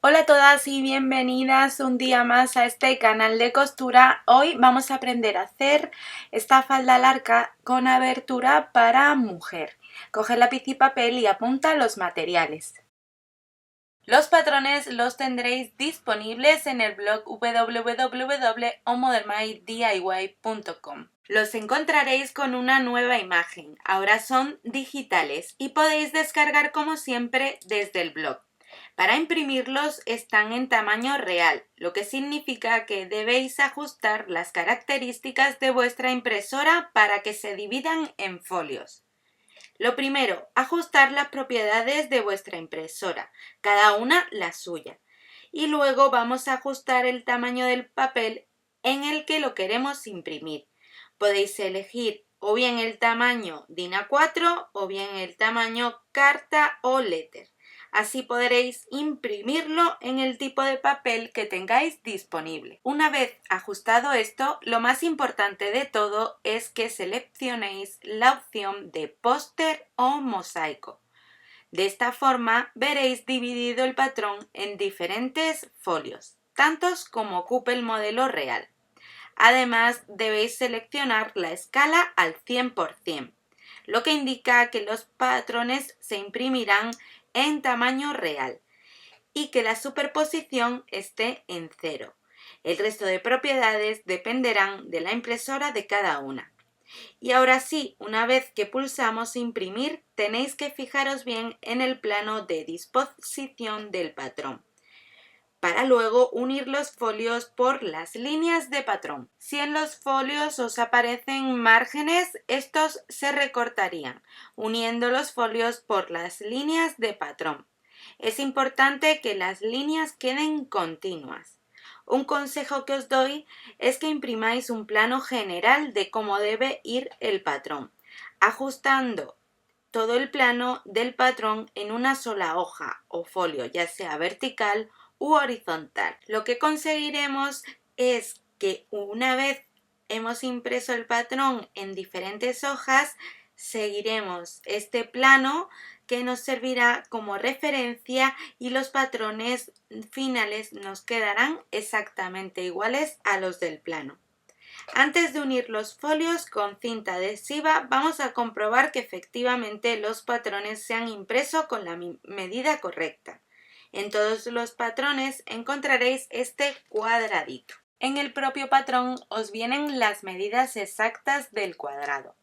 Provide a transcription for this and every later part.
Hola a todas y bienvenidas un día más a este canal de costura. Hoy vamos a aprender a hacer esta falda larga con abertura para mujer. Coge lápiz y papel y apunta los materiales. Los patrones los tendréis disponibles en el blog www.omodernmydiy.com. Los encontraréis con una nueva imagen, ahora son digitales y podéis descargar como siempre desde el blog. Para imprimirlos están en tamaño real, lo que significa que debéis ajustar las características de vuestra impresora para que se dividan en folios. Lo primero, ajustar las propiedades de vuestra impresora, cada una la suya. Y luego vamos a ajustar el tamaño del papel en el que lo queremos imprimir. Podéis elegir o bien el tamaño DIN A4 o bien el tamaño carta o letter. Así podréis imprimirlo en el tipo de papel que tengáis disponible. Una vez ajustado esto, lo más importante de todo es que seleccionéis la opción de póster o mosaico. De esta forma veréis dividido el patrón en diferentes folios, tantos como ocupe el modelo real. Además, debéis seleccionar la escala al 100%, lo que indica que los patrones se imprimirán en tamaño real y que la superposición esté en 0. El resto de propiedades dependerán de la impresora de cada una. Y ahora sí, una vez que pulsamos imprimir, tenéis que fijaros bien en el plano de disposición del patrón, para luego unir los folios por las líneas de patrón. Si en los folios os aparecen márgenes, estos se recortarían, uniendo los folios por las líneas de patrón. Es importante que las líneas queden continuas. Un consejo que os doy es que imprimáis un plano general de cómo debe ir el patrón, ajustando todo el plano del patrón en una sola hoja o folio, ya sea vertical u horizontal. Lo que conseguiremos es que una vez hemos impreso el patrón en diferentes hojas, seguiremos este plano que nos servirá como referencia y los patrones finales nos quedarán exactamente iguales a los del plano. Antes de unir los folios con cinta adhesiva, vamos a comprobar que efectivamente los patrones se han impreso con la medida correcta. En todos los patrones encontraréis este cuadradito. En el propio patrón os vienen las medidas exactas del cuadrado.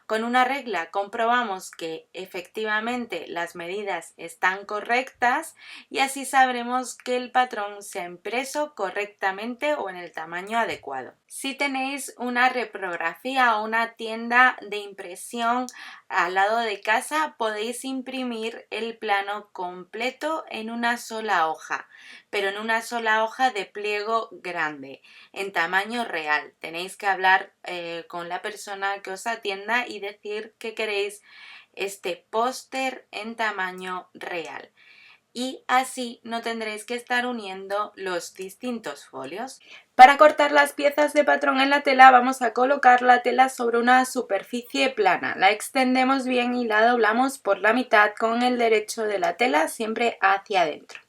Con una regla comprobamos que efectivamente las medidas están correctas y así sabremos que el patrón se ha impreso correctamente o en el tamaño adecuado. Si tenéis una reprografía o una tienda de impresión al lado de casa, podéis imprimir el plano completo en una sola hoja, pero en una sola hoja de pliego grande, en tamaño real. Tenéis que hablar con la persona que os atienda y decir que queréis este póster en tamaño real. Y así no tendréis que estar uniendo los distintos folios. Para cortar las piezas de patrón en la tela vamos a colocar la tela sobre una superficie plana. La extendemos bien y la doblamos por la mitad con el derecho de la tela siempre hacia adentro.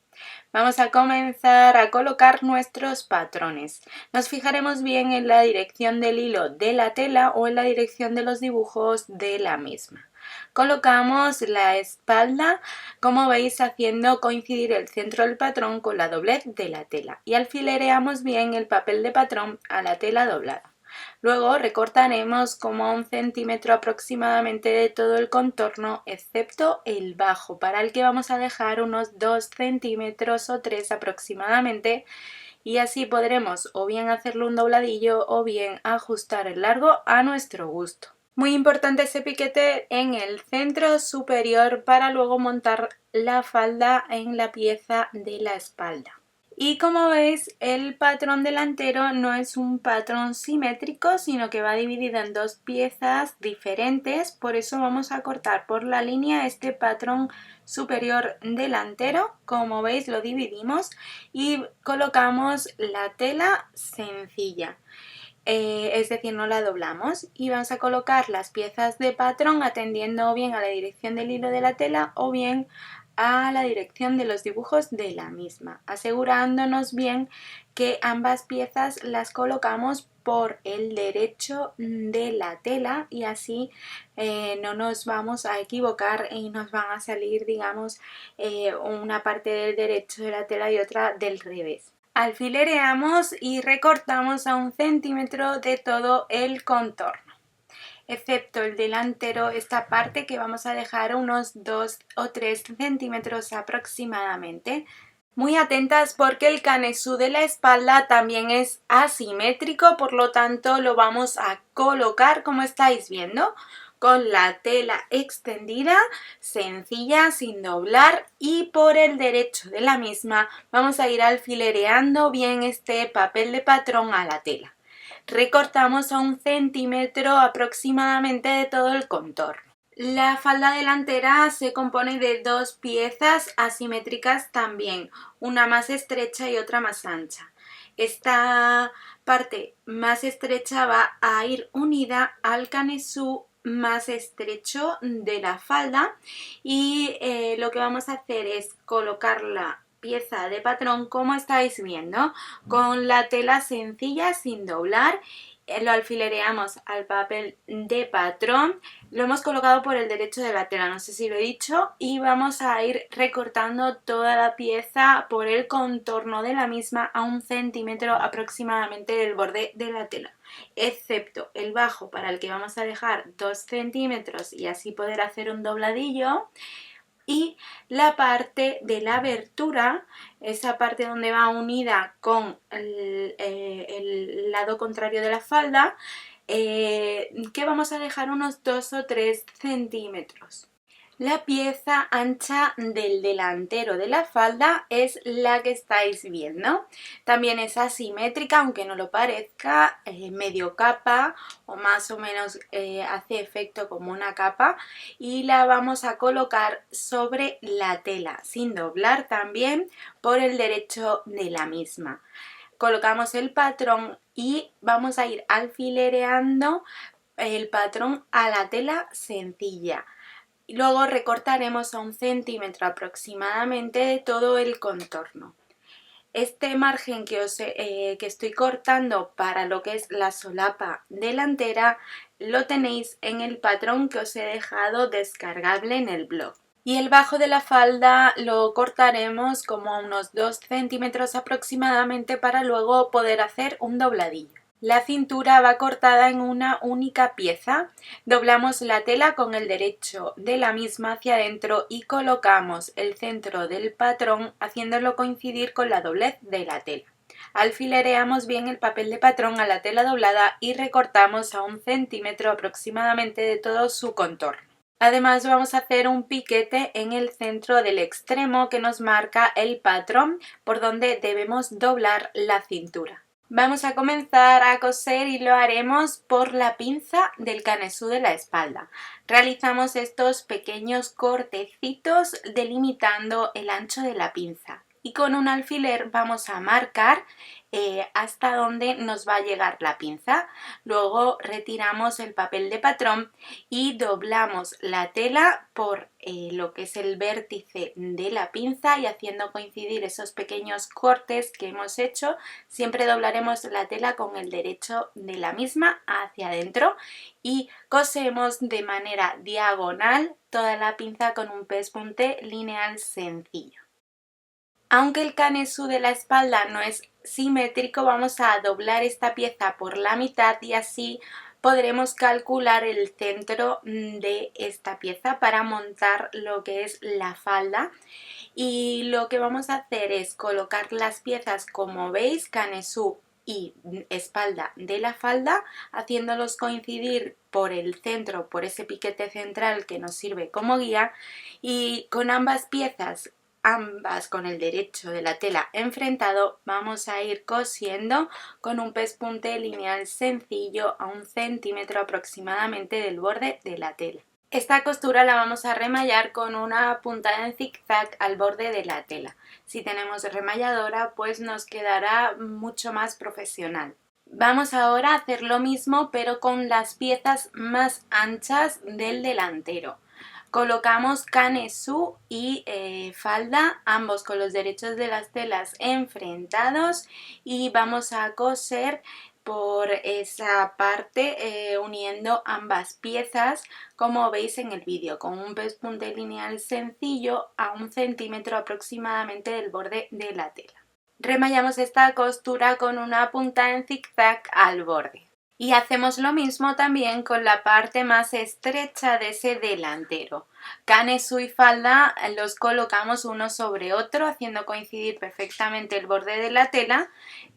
Vamos a comenzar a colocar nuestros patrones. Nos fijaremos bien en la dirección del hilo de la tela o en la dirección de los dibujos de la misma. Colocamos la espalda, como veis, haciendo coincidir el centro del patrón con la doblez de la tela y alfilereamos bien el papel de patrón a la tela doblada. Luego recortaremos como a 1 centímetro aproximadamente de todo el contorno, excepto el bajo, para el que vamos a dejar unos 2 centímetros o 3 aproximadamente, y así podremos o bien hacerle un dobladillo o bien ajustar el largo a nuestro gusto. Muy importante ese piquete en el centro superior para luego montar la falda en la pieza de la espalda. Y como veis, el patrón delantero no es un patrón simétrico, sino que va dividido en dos piezas diferentes, por eso vamos a cortar por la línea este patrón superior delantero. Como veis, lo dividimos y colocamos la tela sencilla. Es decir, no la doblamos, y vamos a colocar las piezas de patrón atendiendo o bien a la dirección del hilo de la tela o bien a la dirección de los dibujos de la misma, asegurándonos bien que ambas piezas las colocamos por el derecho de la tela y así no nos vamos a equivocar y nos van a salir, digamos, una parte del derecho de la tela y otra del revés. Alfilereamos y recortamos a 1 centímetro de todo el contorno, excepto el delantero, esta parte que vamos a dejar unos 2 o 3 centímetros aproximadamente. Muy atentas porque el canesú de la espalda también es asimétrico, por lo tanto lo vamos a colocar como estáis viendo, con la tela extendida, sencilla, sin doblar, y por el derecho de la misma vamos a ir alfilereando bien este papel de patrón a la tela. Recortamos a 1 centímetro aproximadamente de todo el contorno. La falda delantera se compone de 2 piezas asimétricas también, una más estrecha y otra más ancha. Esta parte más estrecha va a ir unida al canesú más estrecho de la falda y lo que vamos a hacer es colocar la pieza de patrón como estáis viendo, con la tela sencilla sin doblar. Lo alfilereamos al papel de patrón, lo hemos colocado por el derecho de la tela, no sé si lo he dicho, y vamos a ir recortando toda la pieza por el contorno de la misma a 1 centímetro aproximadamente del borde de la tela, excepto el bajo, para el que vamos a dejar 2 centímetros y así poder hacer un dobladillo, y la parte de la abertura, esa parte donde va unida con el lado contrario de la falda, que vamos a dejar unos 2 o 3 centímetros. La pieza ancha del delantero de la falda es la que estáis viendo. También es asimétrica, aunque no lo parezca, medio capa o más o menos hace efecto como una capa, y la vamos a colocar sobre la tela, sin doblar también, por el derecho de la misma. Colocamos el patrón y vamos a ir alfilereando el patrón a la tela sencilla. Y luego recortaremos a 1 centímetro aproximadamente de todo el contorno. Este margen que estoy cortando para lo que es la solapa delantera lo tenéis en el patrón que os he dejado descargable en el blog. Y el bajo de la falda lo cortaremos como a unos 2 centímetros aproximadamente para luego poder hacer un dobladillo. La cintura va cortada en una única pieza, doblamos la tela con el derecho de la misma hacia adentro y colocamos el centro del patrón haciéndolo coincidir con la doblez de la tela. Alfilereamos bien el papel de patrón a la tela doblada y recortamos a 1 centímetro aproximadamente de todo su contorno. Además vamos a hacer un piquete en el centro del extremo que nos marca el patrón por donde debemos doblar la cintura. Vamos a comenzar a coser y lo haremos por la pinza del canesú de la espalda. Realizamos estos pequeños cortecitos delimitando el ancho de la pinza y con un alfiler vamos a marcar hasta donde nos va a llegar la pinza. Luego retiramos el papel de patrón y doblamos la tela por lo que es el vértice de la pinza y haciendo coincidir esos pequeños cortes que hemos hecho, siempre doblaremos la tela con el derecho de la misma hacia adentro y cosemos de manera diagonal toda la pinza con un pespunte lineal sencillo. Aunque el canesú de la espalda no es simétrico, vamos a doblar esta pieza por la mitad y así podremos calcular el centro de esta pieza para montar lo que es la falda. Y lo que vamos a hacer es colocar las piezas, como veis, canesú y espalda de la falda, haciéndolos coincidir por el centro, por ese piquete central que nos sirve como guía, y con ambas piezas, ambas con el derecho de la tela enfrentado, vamos a ir cosiendo con un pespunte lineal sencillo a 1 centímetro aproximadamente del borde de la tela. Esta costura la vamos a remallar con una puntada en zigzag al borde de la tela. Si tenemos remalladora, pues nos quedará mucho más profesional. Vamos ahora a hacer lo mismo pero con las piezas más anchas del delantero. Colocamos canesú y falda, ambos con los derechos de las telas enfrentados, y vamos a coser por esa parte uniendo ambas piezas, como veis en el vídeo, con un pespunte lineal sencillo a 1 centímetro aproximadamente del borde de la tela. Remallamos esta costura con una punta en zigzag al borde. Y hacemos lo mismo también con la parte más estrecha de ese delantero. Canesú y falda los colocamos uno sobre otro, haciendo coincidir perfectamente el borde de la tela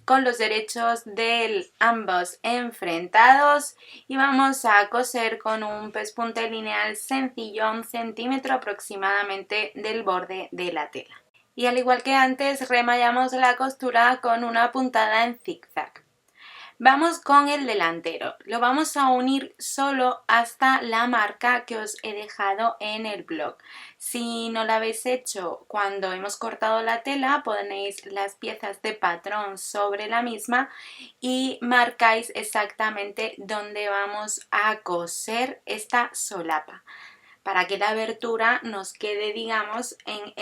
con los derechos de ambos enfrentados, y vamos a coser con un pespunte lineal sencillo a 1 centímetro aproximadamente del borde de la tela. Y al igual que antes, remallamos la costura con una puntada en zigzag. Vamos con el delantero, lo vamos a unir solo hasta la marca que os he dejado en el blog. Si no la habéis hecho cuando hemos cortado la tela, ponéis las piezas de patrón sobre la misma y marcáis exactamente dónde vamos a coser esta solapa, para que la abertura nos quede, digamos, en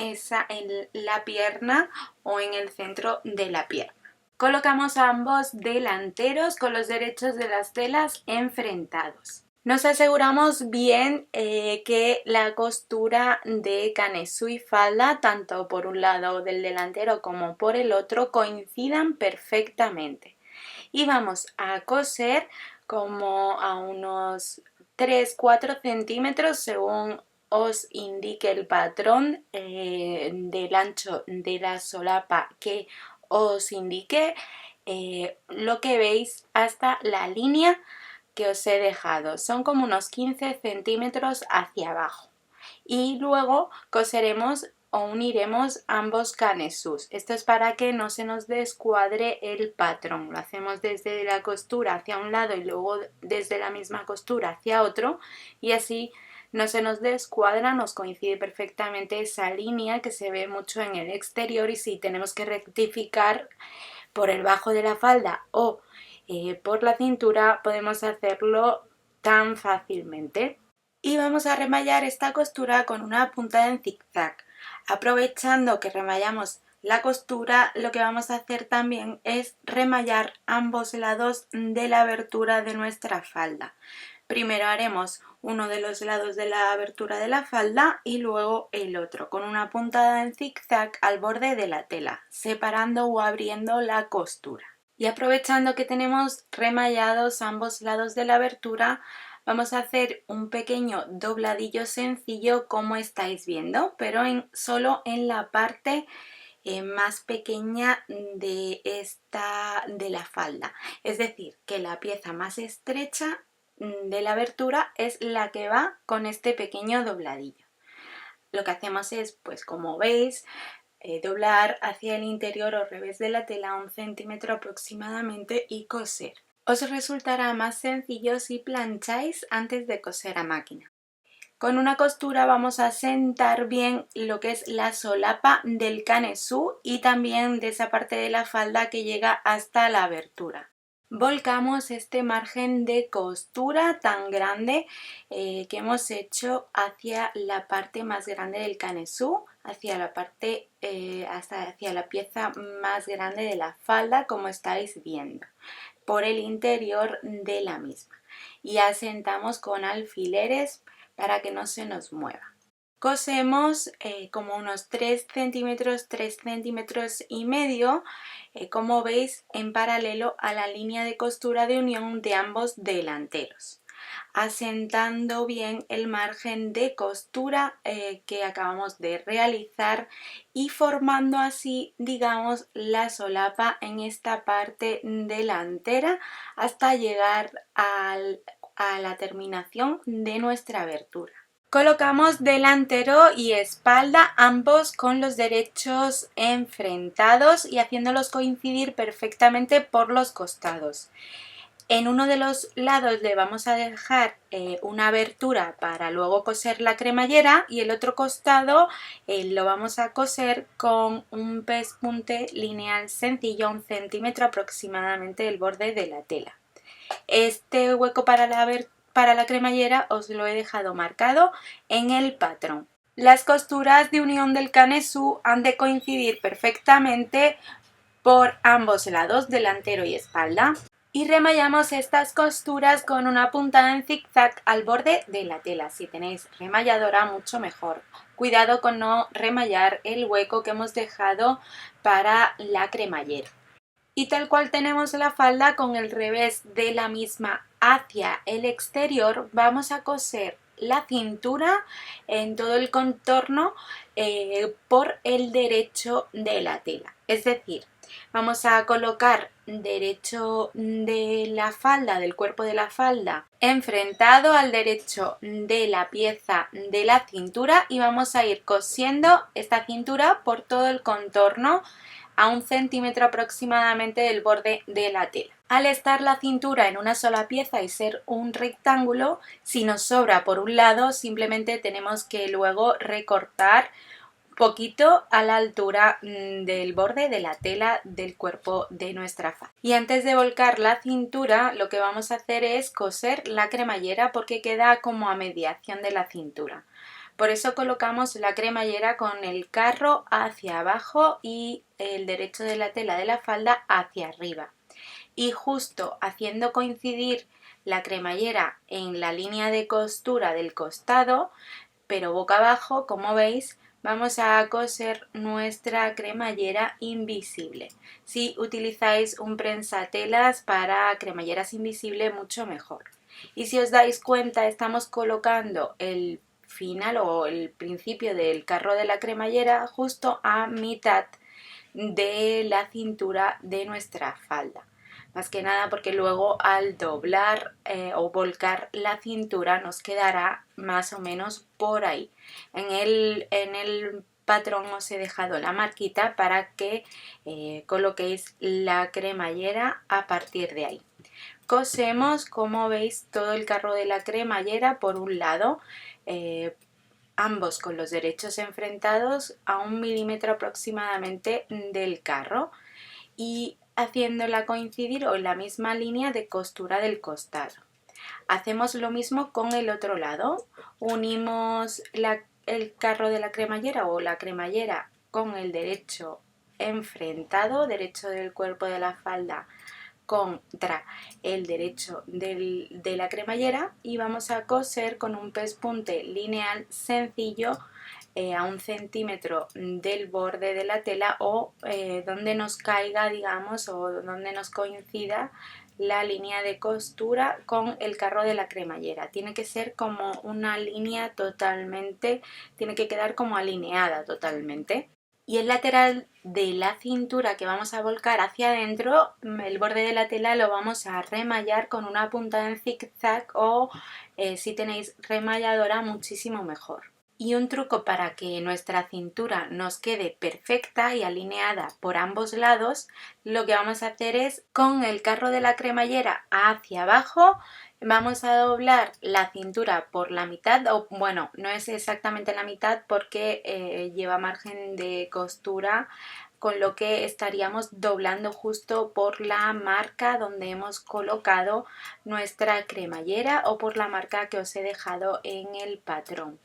la pierna o en el centro de la pierna. Colocamos ambos delanteros con los derechos de las telas enfrentados. Nos aseguramos bien que la costura de canesú y falda, tanto por un lado del delantero como por el otro, coincidan perfectamente. Y vamos a coser como a unos 3-4 centímetros según os indique el patrón del ancho de la solapa que os indique, lo que veis hasta la línea que os he dejado. Son como unos 15 centímetros hacia abajo. Y luego coseremos o uniremos ambos canesús. Esto es para que no se nos descuadre el patrón. Lo hacemos desde la costura hacia un lado y luego desde la misma costura hacia otro, y así no se nos descuadra, nos coincide perfectamente esa línea que se ve mucho en el exterior, y si tenemos que rectificar por el bajo de la falda o por la cintura, podemos hacerlo tan fácilmente. Y vamos a remallar esta costura con una puntada en zigzag. Aprovechando que remallamos la costura, lo que vamos a hacer también es remallar ambos lados de la abertura de nuestra falda. Primero haremos uno de los lados de la abertura de la falda y luego el otro, con una puntada en zigzag al borde de la tela, separando o abriendo la costura. Y aprovechando que tenemos remallados ambos lados de la abertura, vamos a hacer un pequeño dobladillo sencillo, como estáis viendo, pero solo en la parte más pequeña de la falda. Es decir, que la pieza más estrecha de la abertura es la que va con este pequeño dobladillo. Lo que hacemos es, pues como veis, doblar hacia el interior o revés de la tela 1 centímetro aproximadamente y coser. Os resultará más sencillo si plancháis antes de coser a máquina. Con una costura vamos a sentar bien lo que es la solapa del canesú y también de esa parte de la falda que llega hasta la abertura. Volcamos este margen de costura tan grande que hemos hecho hacia la parte más grande del canesú, hacia la parte hacia la pieza más grande de la falda, como estáis viendo, por el interior de la misma, y asentamos con alfileres para que no se nos mueva. Cosemos como unos 3 centímetros y medio, como veis, en paralelo a la línea de costura de unión de ambos delanteros, asentando bien el margen de costura que acabamos de realizar y formando así, digamos, la solapa en esta parte delantera hasta llegar a la terminación de nuestra abertura. Colocamos delantero y espalda, ambos con los derechos enfrentados y haciéndolos coincidir perfectamente por los costados. En uno de los lados le vamos a dejar una abertura para luego coser la cremallera, y el otro costado lo vamos a coser con un pespunte lineal sencillo a 1 centímetro aproximadamente del borde de la tela. Este hueco para para la cremallera os lo he dejado marcado en el patrón. Las costuras de unión del canesú han de coincidir perfectamente por ambos lados, delantero y espalda. Y remallamos estas costuras con una puntada en zigzag al borde de la tela. Si tenéis remalladora, mucho mejor. Cuidado con no remallar el hueco que hemos dejado para la cremallera. Y tal cual tenemos la falda con el revés de la misma hacia el exterior, vamos a coser la cintura en todo el contorno por el derecho de la tela. Es decir, vamos a colocar derecho de la falda, del cuerpo de la falda, enfrentado al derecho de la pieza de la cintura y vamos a ir cosiendo esta cintura por todo el contorno a 1 centímetro aproximadamente del borde de la tela. Al estar la cintura en una sola pieza y ser un rectángulo, si nos sobra por un lado, simplemente tenemos que luego recortar poquito a la altura del borde de la tela del cuerpo de nuestra falda. Y antes de volcar la cintura, lo que vamos a hacer es coser la cremallera porque queda como a mediación de la cintura. Por eso colocamos la cremallera con el carro hacia abajo y el derecho de la tela de la falda hacia arriba. Y justo haciendo coincidir la cremallera en la línea de costura del costado, pero boca abajo, como veis, vamos a coser nuestra cremallera invisible. Si utilizáis un prensatelas para cremalleras invisibles, mucho mejor. Y si os dais cuenta, estamos colocando el final o el principio del carro de la cremallera justo a mitad de la cintura de nuestra falda. Más que nada porque luego al doblar o volcar la cintura nos quedará más o menos por ahí. En el patrón os he dejado la marquita para que coloquéis la cremallera a partir de ahí. Cosemos, como veis, todo el carro de la cremallera por un lado, ambos con los derechos enfrentados a 1 milímetro aproximadamente del carro y haciéndola coincidir o en la misma línea de costura del costado. Hacemos lo mismo con el otro lado, unimos el carro de la cremallera o la cremallera con el derecho enfrentado, derecho del cuerpo de la falda contra el derecho de la cremallera y vamos a coser con un pespunte lineal sencillo a 1 centímetro del borde de la tela o donde nos caiga, digamos, o donde nos coincida la línea de costura con el carro de la cremallera. Tiene que ser como una línea totalmente, tiene que quedar como alineada totalmente. Y el lateral de la cintura que vamos a volcar hacia adentro, el borde de la tela lo vamos a remallar con una puntada en zigzag o si tenéis remalladora muchísimo mejor. Y un truco para que nuestra cintura nos quede perfecta y alineada por ambos lados, lo que vamos a hacer es con el carro de la cremallera hacia abajo, vamos a doblar la cintura por la mitad, o bueno, no es exactamente la mitad porque lleva margen de costura, con lo que estaríamos doblando justo por la marca donde hemos colocado nuestra cremallera o por la marca que os he dejado en el patrón.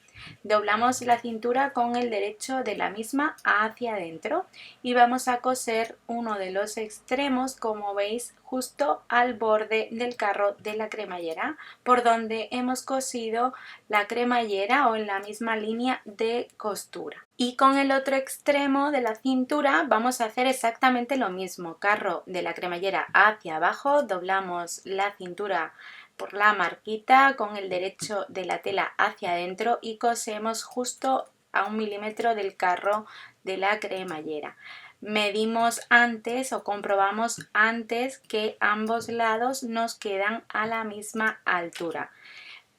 Doblamos la cintura con el derecho de la misma hacia adentro y vamos a coser uno de los extremos, como veis, justo al borde del carro de la cremallera, por donde hemos cosido la cremallera o en la misma línea de costura. Y con el otro extremo de la cintura vamos a hacer exactamente lo mismo, carro de la cremallera hacia abajo, doblamos la cintura por la marquita con el derecho de la tela hacia adentro y cosemos justo a 1 milímetro del carro de la cremallera. Medimos antes o comprobamos antes que ambos lados nos quedan a la misma altura.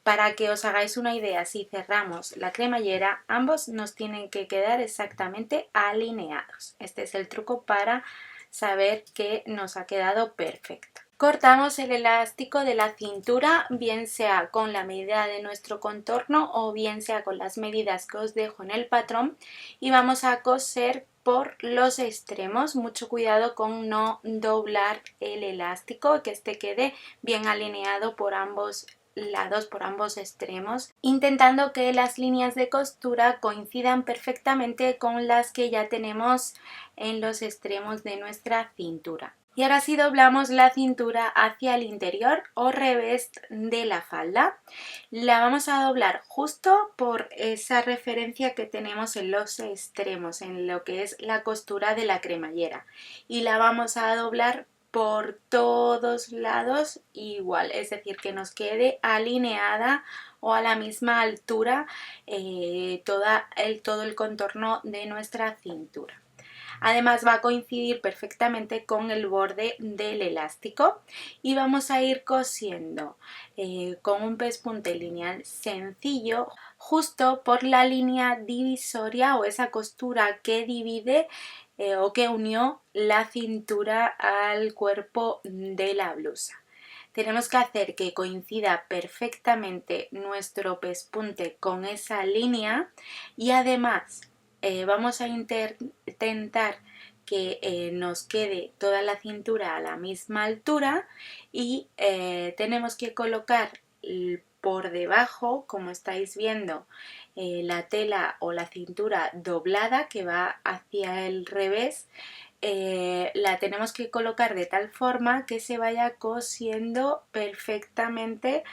Para que os hagáis una idea, si cerramos la cremallera, ambos nos tienen que quedar exactamente alineados. Este es el truco para saber que nos ha quedado perfecto. Cortamos el elástico de la cintura, bien sea con la medida de nuestro contorno o bien sea con las medidas que os dejo en el patrón y vamos a coser por los extremos. Mucho cuidado con no doblar el elástico, que este quede bien alineado por ambos lados, por ambos extremos, intentando que las líneas de costura coincidan perfectamente con las que ya tenemos en los extremos de nuestra cintura. Y ahora sí doblamos la cintura hacia el interior o revés de la falda. La vamos a doblar justo por esa referencia que tenemos en los extremos, en lo que es la costura de la cremallera. Y la vamos a doblar por todos lados igual, es decir, que nos quede alineada o a la misma altura todo el contorno de nuestra cintura. Además va a coincidir perfectamente con el borde del elástico y vamos a ir cosiendo con un pespunte lineal sencillo justo por la línea divisoria o esa costura que divide o que unió la cintura al cuerpo de la blusa. Tenemos que hacer que coincida perfectamente nuestro pespunte con esa línea y además vamos a intentar que nos quede toda la cintura a la misma altura y tenemos que colocar por debajo, como estáis viendo, la tela o la cintura doblada que va hacia el revés. La tenemos que colocar de tal forma que se vaya cosiendo perfectamente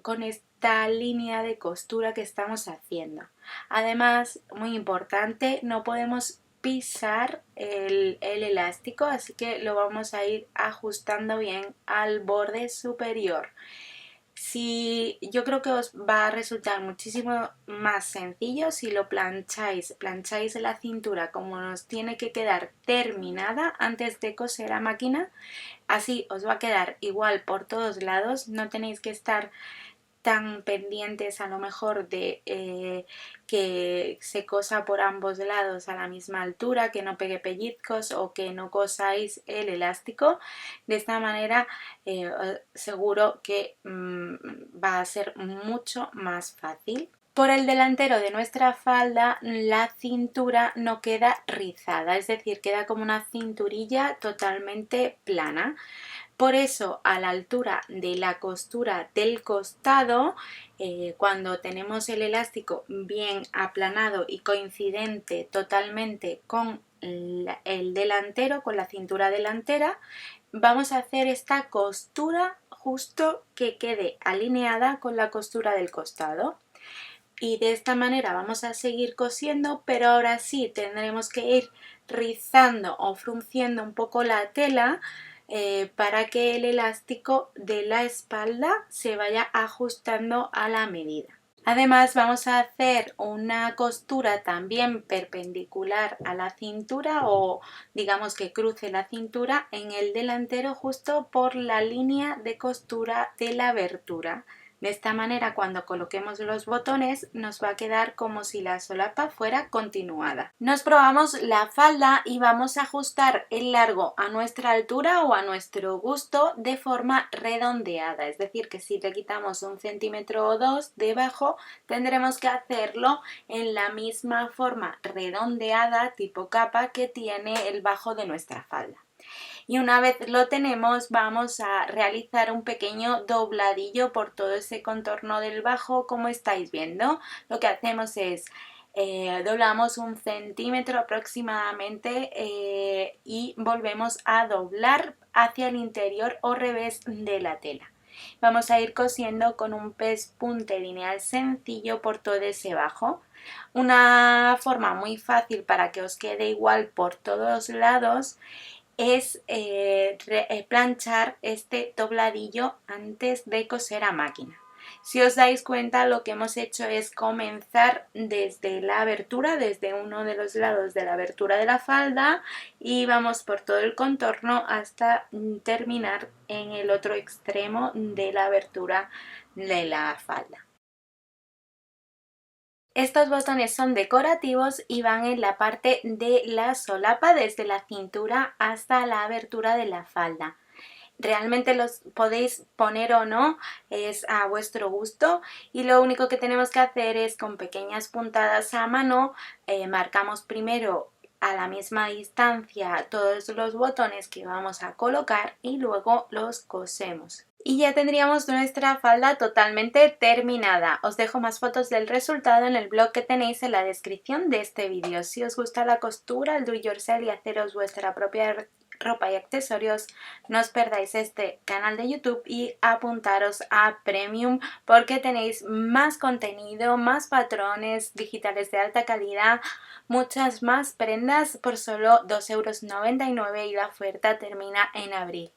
con esta línea de costura que estamos haciendo. Además, muy importante, no podemos pisar el elástico, así que lo vamos a ir ajustando bien al borde superior. Yo creo que os va a resultar muchísimo más sencillo si lo plancháis la cintura como nos tiene que quedar terminada antes de coser a máquina. Así os va a quedar igual por todos lados, no tenéis que estar tan pendientes a lo mejor de que se cosa por ambos lados a la misma altura, que no pegue pellizcos o que no cosáis el elástico. De esta manera seguro que va a ser mucho más fácil. Por el delantero de nuestra falda la cintura no queda rizada, es decir, queda como una cinturilla totalmente plana. Por eso, a la altura de la costura del costado, cuando tenemos el elástico bien aplanado y coincidente totalmente con el delantero, con la cintura delantera, vamos a hacer esta costura justo que quede alineada con la costura del costado. Y de esta manera vamos a seguir cosiendo, pero ahora sí tendremos que ir rizando o frunciendo un poco la tela para que el elástico de la espalda se vaya ajustando a la medida. Además vamos a hacer una costura también perpendicular a la cintura o digamos que cruce la cintura en el delantero justo por la línea de costura de la abertura. De esta manera cuando coloquemos los botones nos va a quedar como si la solapa fuera continuada. Nos probamos la falda y vamos a ajustar el largo a nuestra altura o a nuestro gusto de forma redondeada. Es decir, que si le quitamos 1 centímetro o 2 debajo tendremos que hacerlo en la misma forma redondeada tipo capa que tiene el bajo de nuestra falda. Y una vez lo tenemos vamos a realizar un pequeño dobladillo por todo ese contorno del bajo como estáis viendo. Lo que hacemos es doblamos 1 centímetro aproximadamente y volvemos a doblar hacia el interior o revés de la tela. Vamos a ir cosiendo con un pespunte lineal sencillo por todo ese bajo. Una forma muy fácil para que os quede igual por todos lados es planchar este dobladillo antes de coser a máquina. Si os dais cuenta, lo que hemos hecho es comenzar desde la abertura, desde uno de los lados de la abertura de la falda y vamos por todo el contorno hasta terminar en el otro extremo de la abertura de la falda. Estos botones son decorativos y van en la parte de la solapa desde la cintura hasta la abertura de la falda. Realmente los podéis poner o no, es a vuestro gusto y lo único que tenemos que hacer es con pequeñas puntadas a mano, marcamos primero a la misma distancia todos los botones que vamos a colocar y luego los cosemos. Y ya tendríamos nuestra falda totalmente terminada. Os dejo más fotos del resultado en el blog que tenéis en la descripción de este vídeo. Si os gusta la costura, el do it yourself y haceros vuestra propia ropa y accesorios, no os perdáis este canal de YouTube y apuntaros a Premium porque tenéis más contenido, más patrones digitales de alta calidad, muchas más prendas por solo 2,99 € y la oferta termina en abril.